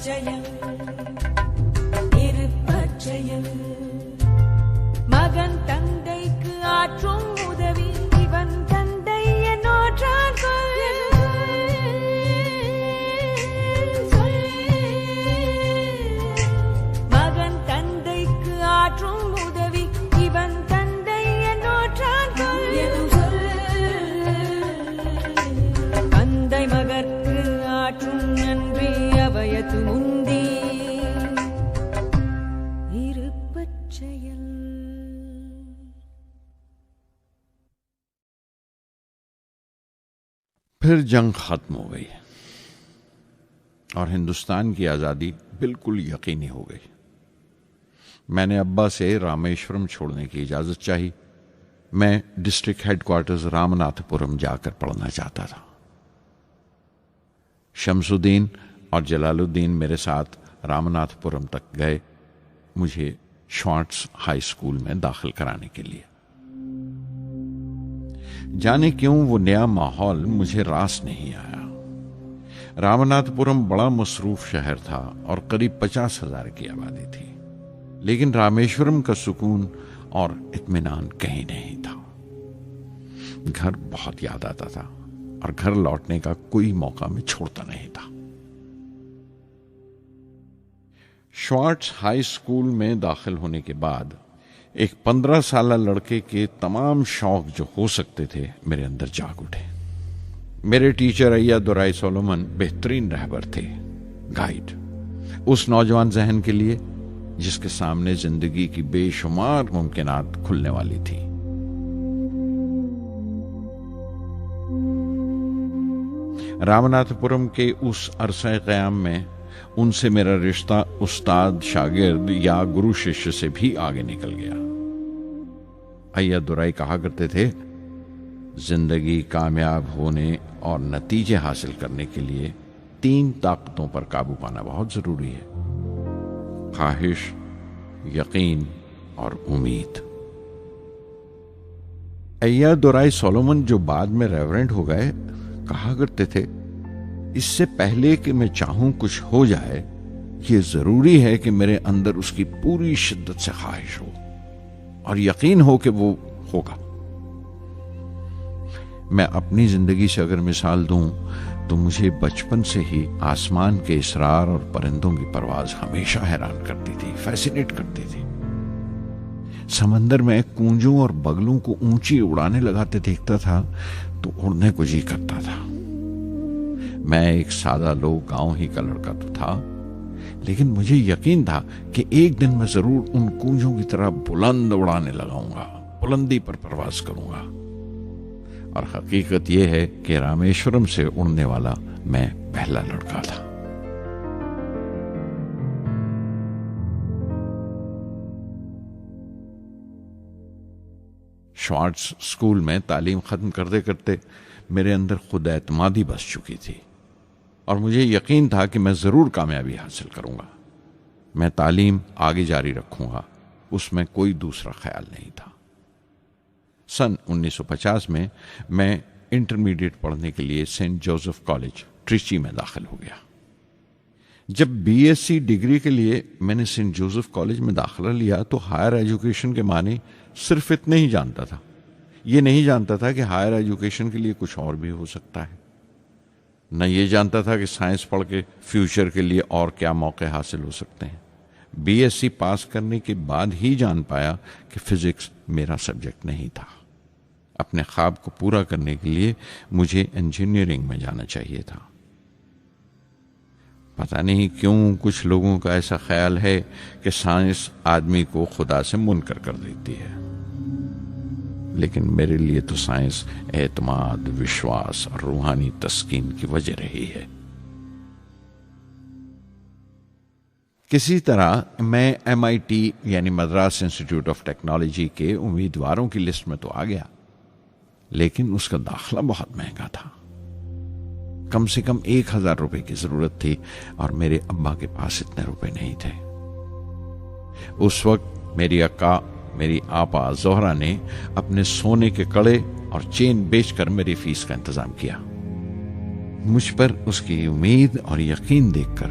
இருப்பச்செயல் இருப்பச்செயல் மகன் தந்தைக்கு ஆற்றும் உதவி இவன் தந்தை என்னோற்றான் மகன் தந்தைக்கு ஆற்றும் உதவி இவன் தந்தை என்னோற்றான் தந்தை மகற்கு ஆற்றும் நன்றி அவையத்து முந்தி இருப்பச்செயல். फिर जंग खत्म हो गई और हिंदुस्तान की आज़ादी बिल्कुल यकीनी हो गई. मैंने अब्बा से रामेश्वरम छोड़ने की इजाज़त चाही. मैं डिस्ट्रिक्ट हेडक्वार्टर्स रामनाथपुरम जाकर पढ़ना चाहता था. शमसुद्दीन और जलालुद्दीन मेरे साथ रामनाथपुरम तक गए मुझे श्वार्ट्स हाई स्कूल में दाखिल कराने के लिए. जाने क्यों वो नया माहौल मुझे रास नहीं आया. रामनाथपुरम बड़ा मसरूफ शहर था और करीब 50,000 की आबादी थी, लेकिन रामेश्वरम का सुकून और इत्मीनान कहीं नहीं था. घर बहुत याद आता था और घर लौटने का कोई मौका मैं छोड़ता नहीं था. श्वार्ट्स हाई स्कूल में दाखिल होने के बाद एक 15 साल लड़के के तमाम शौक जो हो सकते थे मेरे अंदर जाग उठे. मेरे टीचर अय्या दुराई सोलोमन बेहतरीन रहबर थे, गाइड, उस नौजवान जहन के लिए जिसके सामने जिंदगी की बेशुमार मुमकिनात खुलने वाली थी. रामनाथपुरम के उस अरसा क़याम में उनसे मेरा रिश्ता उस्ताद शागिर्द या गुरु शिष्य से भी आगे निकल गया. अय्या दुराई कहा करते थे, जिंदगी कामयाब होने और नतीजे हासिल करने के लिए 3 ताकतों पर काबू पाना बहुत जरूरी है: ख्वाहिश, यकीन और उम्मीद. अय्या दुराई सोलोमन, जो बाद में रेवरेंड हो गए, कहा करते थे, इससे पहले कि मैं चाहूं कुछ हो जाए, ये जरूरी है कि मेरे अंदर उसकी पूरी शिद्दत से ख्वाहिश हो और यकीन हो कि वो होगा. मैं अपनी जिंदगी से अगर मिसाल दूं तो मुझे बचपन से ही आसमान के इसरार और परिंदों की परवाज हमेशा हैरान करती थी, फैसिनेट करती थी. समंदर में कूंजों और बगलों को ऊंची उड़ाने लगाते देखता था तो उड़ने को जी करता था. मैं एक सादा लोग गांव ही का लड़का तो था, लेकिन मुझे यकीन था कि एक दिन मैं जरूर उन कूंजों की तरह बुलंद उड़ाने लगाऊंगा, बुलंदी पर परवाज करूंगा. और हकीकत यह है कि रामेश्वरम से उड़ने वाला मैं पहला लड़का था. श्वार्ट्स स्कूल में तालीम खत्म करते करते मेरे अंदर खुद एतमादी बस चुकी थी और मुझे यकीन था कि मैं जरूर कामयाबी हासिल करूंगा. मैं तालीम आगे जारी रखूंगा, उसमें कोई दूसरा ख्याल नहीं था. सन 1950 में मैं इंटरमीडिएट पढ़ने के लिए सेंट जोसेफ कॉलेज ट्रिची में दाखिल हो गया. जब बीएससी डिग्री के लिए मैंने सेंट जोसेफ कॉलेज में दाखिला लिया तो हायर एजुकेशन के माने सिर्फ इतने ही जानता था. ये नहीं जानता था कि हायर एजुकेशन के लिए कुछ और भी हो सकता है. न ये जानता था कि साइंस पढ़ के फ्यूचर के लिए और क्या मौके हासिल हो सकते हैं. बीएससी पास करने के बाद ही जान पाया कि फिजिक्स मेरा सब्जेक्ट नहीं था. अपने ख्वाब को पूरा करने के लिए मुझे इंजीनियरिंग में जाना चाहिए था. पता नहीं क्यों कुछ लोगों का ऐसा ख्याल है कि साइंस आदमी को खुदा से मुनकर कर देती है, लेकिन मेरे लिए तो साइंस एतमाद, विश्वास और रूहानी तस्कीन की वजह रही है. किसी तरह मैं MIT यानी मद्रास इंस्टीट्यूट ऑफ टेक्नोलॉजी के उम्मीदवारों की लिस्ट में तो आ गया, लेकिन उसका दाखला बहुत महंगा था. कम से कम 1,000 रुपए की जरूरत थी और मेरे अब्बा के पास इतने रुपए नहीं थे. उस वक्त मेरी अक्का, मेरी आपा जोहरा ने अपने सोने के कड़े और चेन बेचकर मेरी फीस का इंतजाम किया. मुझ पर उसकी उम्मीद और यकीन देखकर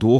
2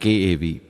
KAV